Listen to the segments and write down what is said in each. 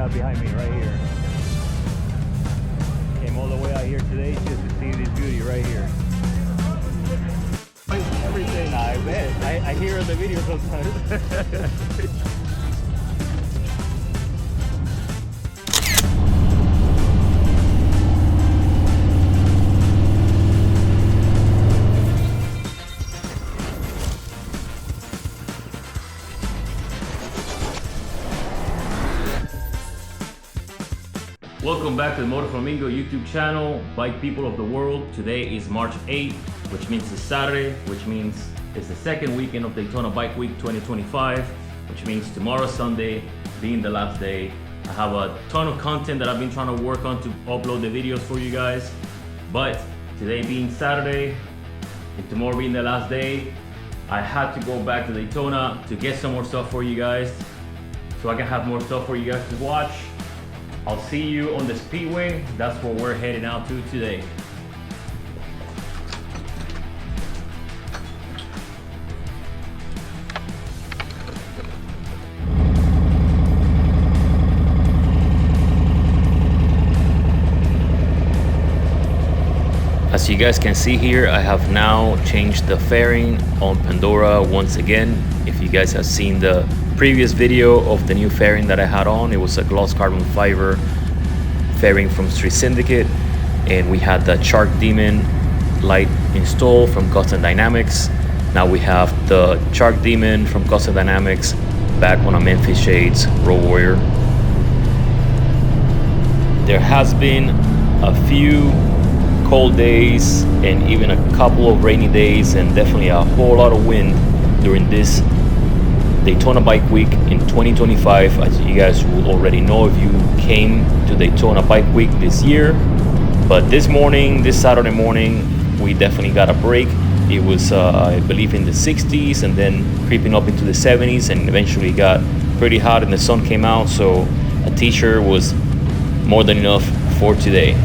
have behind me right here. Came all the way out here today just to see this beauty right here. Everything. I bet. I hear the video sometimes. Welcome back to the MotoFlamingo YouTube channel, bike people of the world. Today is March 8th, which means it's Saturday, which means it's the second weekend of Daytona Bike Week 2025, which means tomorrow, Sunday, being the last day. I have a ton of content that I've been trying to work on to upload the videos for you guys. But today being Saturday, and tomorrow being the last day, I had to go back to Daytona to get some more stuff for you guys, so I can have more stuff for you guys to watch. I'll see you on the Speedway. That's where we're heading out to today. As you guys can see here, I have now changed the fairing on Pandora once again. If you guys have seen the previous video of the new fairing that I had on, it was a gloss carbon fiber fairing from Street Syndicate, and we had the Shark Demon light installed from Custom Dynamics. Now we have the Shark Demon from Custom Dynamics back on a Memphis Shades Road Warrior. There has been a few cold days and even a couple of rainy days, and definitely a whole lot of wind during this Daytona Bike Week in 2025. As you guys will already know if you came to Daytona Bike Week this year. But this morning, this Saturday morning, we definitely got a break. It was I believe in the 60s and then creeping up into the 70s, and eventually got pretty hot and the sun came out, so a t-shirt was more than enough for today.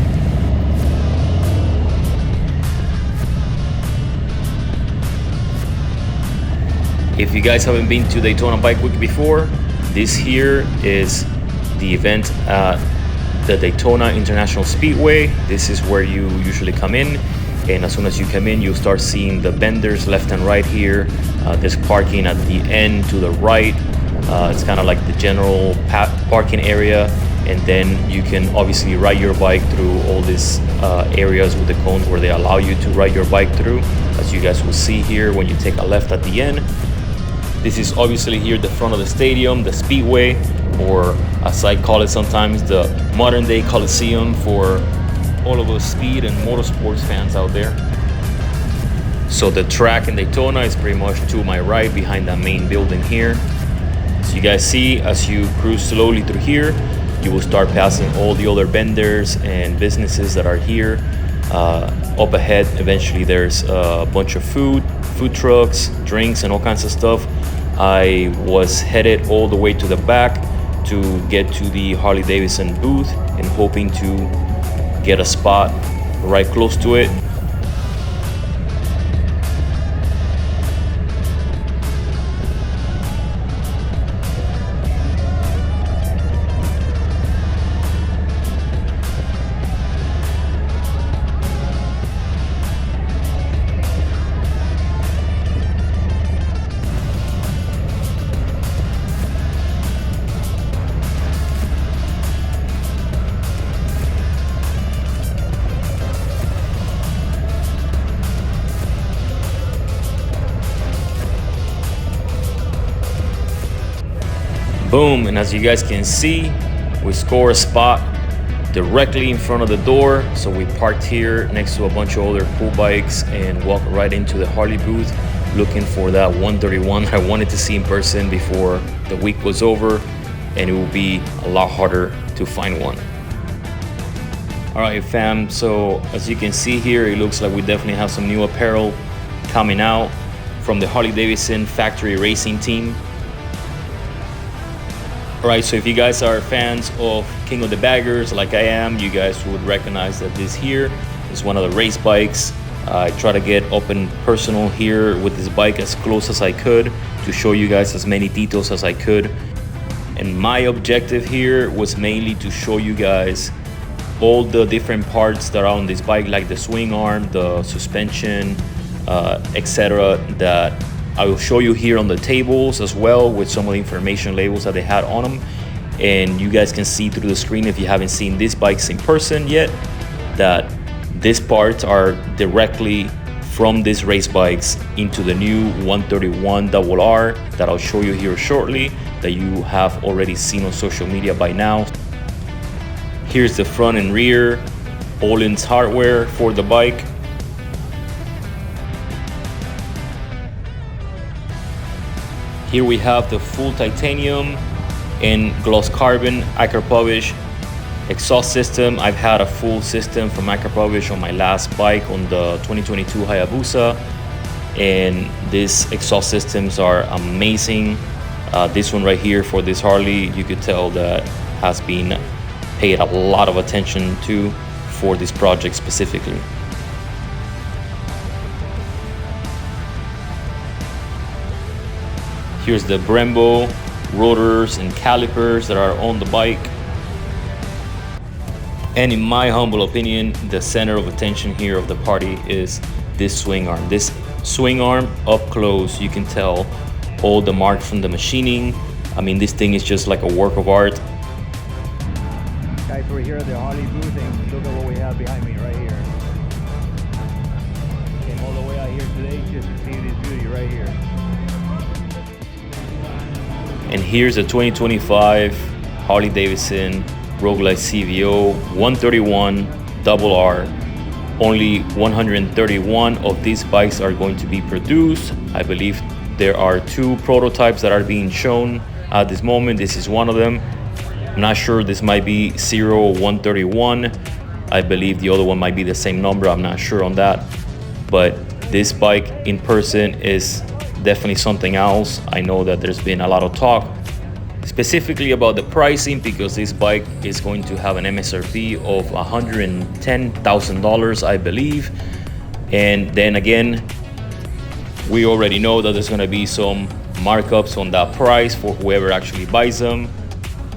If you guys haven't been to Daytona Bike Week before, this here is the event at the Daytona International Speedway. This is where you usually come in, and as soon as you come in, you'll start seeing the vendors left and right here. There's parking at the end to the right. It's kind of like the general parking area, and then you can obviously ride your bike through all these areas with the cones where they allow you to ride your bike through, as you guys will see here when you take a left at the end. This is obviously here the front of the stadium, the Speedway, or as I call it sometimes, the modern day Coliseum for all of us speed and motorsports fans out there. So the track in Daytona is pretty much to my right behind that main building here. As you guys see, as you cruise slowly through here, you will start passing all the other vendors and businesses that are here. Up ahead, eventually there's a bunch of food trucks, drinks, and all kinds of stuff. I was headed all the way to the back to get to the Harley Davidson booth and hoping to get a spot right close to it. Boom, and as you guys can see, we score a spot directly in front of the door. So we parked here next to a bunch of other cool bikes and walked right into the Harley booth, looking for that 131 that I wanted to see in person before the week was over, and it will be a lot harder to find one. All right, fam, so as you can see here, it looks like we definitely have some new apparel coming out from the Harley Davidson factory racing team. Alright, so if you guys are fans of King of the Baggers like I am, you guys would recognize that this here is one of the race bikes. I try to get up and personal here with this bike as close as I could to show you guys as many details as I could. And my objective here was mainly to show you guys all the different parts that are on this bike, like the swing arm, the suspension, etc., that I will show you here on the tables as well, with some of the information labels that they had on them. And you guys can see through the screen, if you haven't seen these bikes in person yet, that these parts are directly from these race bikes into the new 131RR that I'll show you here shortly, that you have already seen on social media by now. Here's the front and rear Öhlins hardware for the bike. Here we have the full titanium and gloss carbon Akrapovic exhaust system. I've had a full system from Akrapovic on my last bike, on the 2022 Hayabusa, and these exhaust systems are amazing. This one right here for this Harley, you could tell that has been paid a lot of attention to for this project specifically. Here's the Brembo rotors and calipers that are on the bike. And in my humble opinion, the center of attention here of the party is this swing arm. This swing arm, up close, you can tell all the marks from the machining. I mean, this thing is just like a work of art. Guys, we're here at the Harley booth, and look at what we have behind me right here. Came all the way out here today just to see this beauty right here. And here's a 2025 Harley Davidson Cvo 131RR. Only 131 of these bikes are going to be produced. I believe there are 2 prototypes that are being shown at this moment. This is one of them. I'm not sure, this might be 0131. I believe the other one might be the same number. I'm not sure on that. But this bike in person is definitely something else. I know that there's been a lot of talk specifically about the pricing, because this bike is going to have an MSRP of $110,000, I believe. And then again, we already know that there's going to be some markups on that price for whoever actually buys them.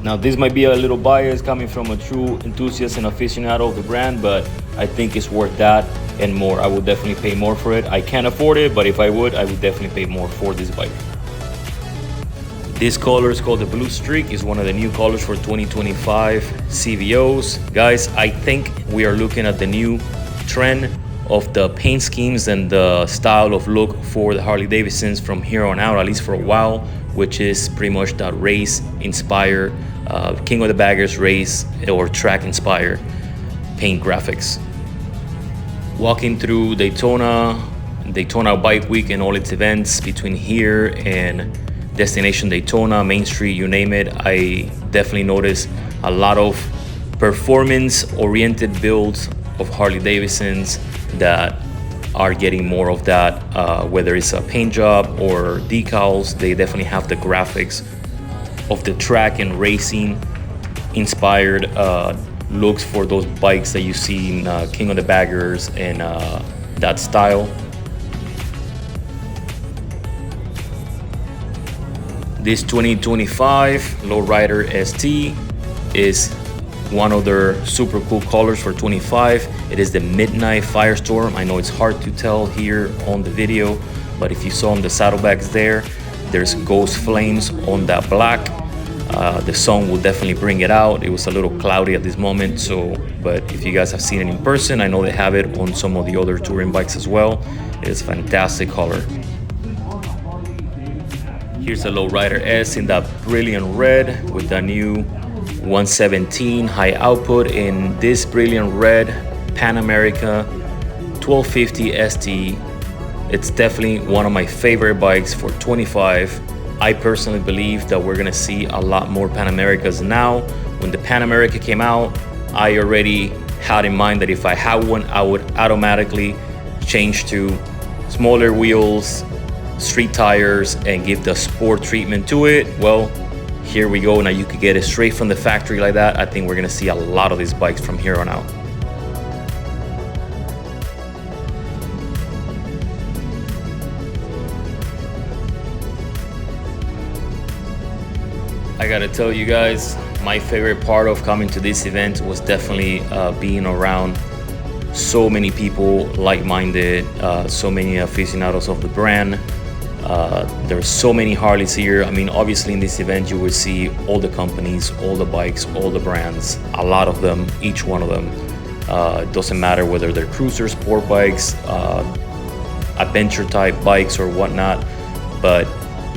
Now, this might be a little biased coming from a true enthusiast and aficionado of the brand, but I think it's worth that and more. I would definitely pay more for it. I can't afford it, but if I would definitely pay more for this bike. This color is called the Blue Streak. It's one of the new colors for 2025 CVOs. Guys, I think we are looking at the new trend of the paint schemes and the style of look for the Harley Davidsons from here on out, at least for a while, which is pretty much that race inspired, King of the Baggers race or track inspired paint graphics. Walking through Daytona Bike Week and all its events between here and Destination Daytona, Main Street, you name it, I definitely noticed a lot of performance-oriented builds of Harley Davidsons that are getting more of that, whether it's a paint job or decals. They definitely have the graphics of the track and racing inspired looks for those bikes that you see in King of the Baggers and that style. This 2025 Lowrider ST is one of their super cool colors for 25. It is the Midnight Firestorm. I know it's hard to tell here on the video, but if you saw on the saddlebags there's ghost flames on that black. The sun will definitely bring it out. It was a little cloudy at this moment, but if you guys have seen it in person, I know they have it on some of the other touring bikes as well. It is a fantastic color. Here's the Lowrider S in that brilliant red with the new 117 high output in this brilliant red Pan America 1250 ST. It's definitely one of my favorite bikes for 25. I personally believe that we're gonna see a lot more Pan Americas now. When the Pan America came out, I already had in mind that if I had one, I would automatically change to smaller wheels, street tires, and give the sport treatment to it. Well, here we go. Now you could get it straight from the factory like that. I think we're gonna see a lot of these bikes from here on out. I gotta tell you guys, my favorite part of coming to this event was definitely being around so many people like-minded, so many aficionados of the brand. There's so many Harleys here. I mean, obviously in this event you will see all the companies, all the bikes, all the brands, a lot of them, each one of them. It doesn't matter whether they're cruisers, sport bikes, adventure type bikes or whatnot, but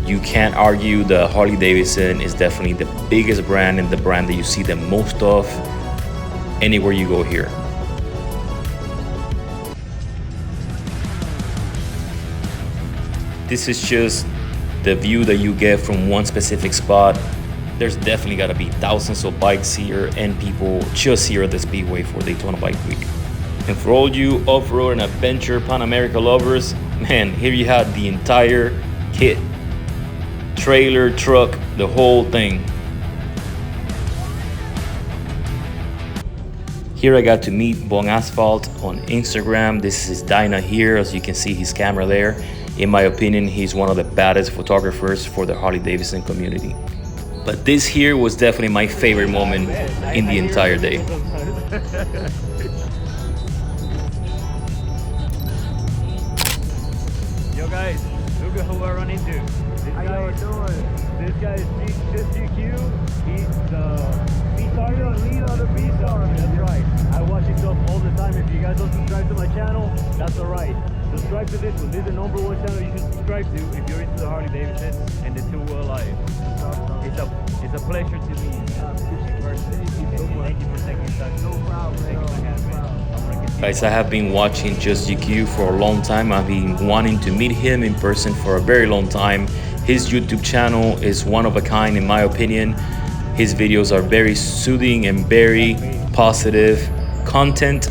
you can't argue the Harley Davidson is definitely the biggest brand and the brand that you see the most of anywhere you go here. This is just the view that you get from one specific spot. There's definitely got to be thousands of bikes here and people just here at the Speedway for Daytona Bike Week. And for all you off-road and adventure Pan America lovers, man, here you have the entire kit. Trailer, truck, the whole thing. Here I got to meet Bon Asphalt on Instagram. This is Dyna here, as you can see his camera there. In my opinion, he's one of the baddest photographers for the Harley Davidson community. But this here was definitely my favorite moment in the entire day. Yo guys, look at who I run into. This guy is just GQ. He's the lead on the B-Star. That's right. I watch his stuff all the time. If you guys don't subscribe to my channel, that's alright. Subscribe to this one. This is the #1 channel you should subscribe to if you're into the Harley Davidson and the two-wheel life. It's a pleasure to meet you. Thank you for taking time. No problem. Thank you for having me. Guys, I have been watching Just GQ for a long time. I've been wanting to meet him in person for a very long time. His YouTube channel is one of a kind in my opinion. His videos are very soothing and very positive content.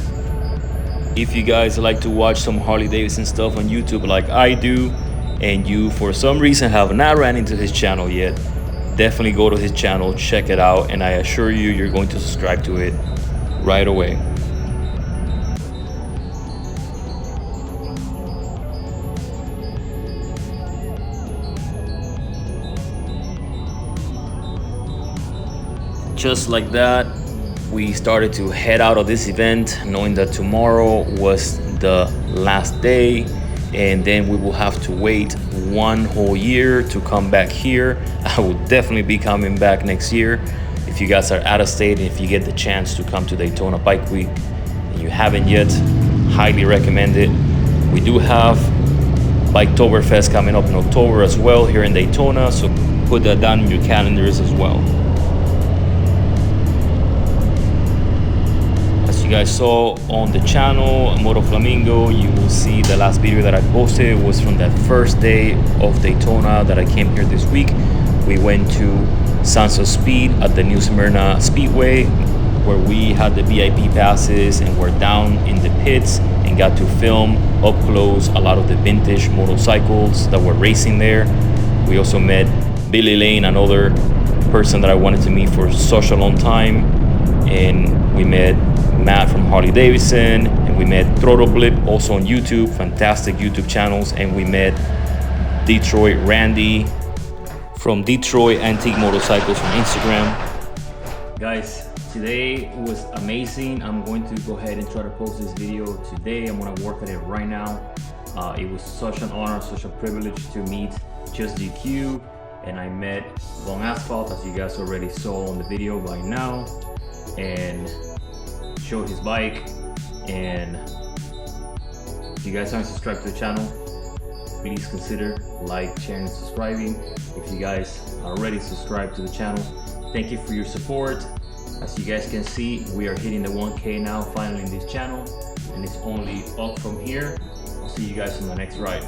If you guys like to watch some Harley Davidson stuff on YouTube like I do, and you for some reason have not ran into his channel yet, definitely go to his channel, check it out, and I assure you, you're going to subscribe to it right away. Just like that, we started to head out of this event, knowing that tomorrow was the last day, and then we will have to wait one whole year to come back here. I will definitely be coming back next year. If you guys are out of state and if you get the chance to come to Daytona Bike Week and you haven't yet, highly recommend it. We do have Biketoberfest coming up in October as well here in Daytona, so put that down in your calendars as well. You guys saw on the channel MotoFlamingo, you will see the last video that I posted was from that first day of Daytona that I came here this week. We went to Sansa Speed at the New Smyrna Speedway, where we had the VIP passes and were down in the pits and got to film up close a lot of the vintage motorcycles that were racing there. We also met Billy Lane, another person that I wanted to meet for such a long time, and we met Matt from Harley Davidson, and we met Throttle Blip also on YouTube, fantastic YouTube channels, and we met Detroit Randy from Detroit Antique Motorcycles from Instagram. Guys, today was amazing. I'm going to go ahead and try to post this video today. I'm going to work at it right now. It was such an honor, such a privilege to meet Just GQ, and I met Bon Asphalt, as you guys already saw on the video by now, and showed his bike. And if you guys aren't subscribed to the channel, please consider like, sharing, and subscribing. If you guys are already subscribed to the channel, thank you for your support. As you guys can see, we are hitting the 1K now finally in this channel, and it's only up from here. I'll see you guys on the next ride.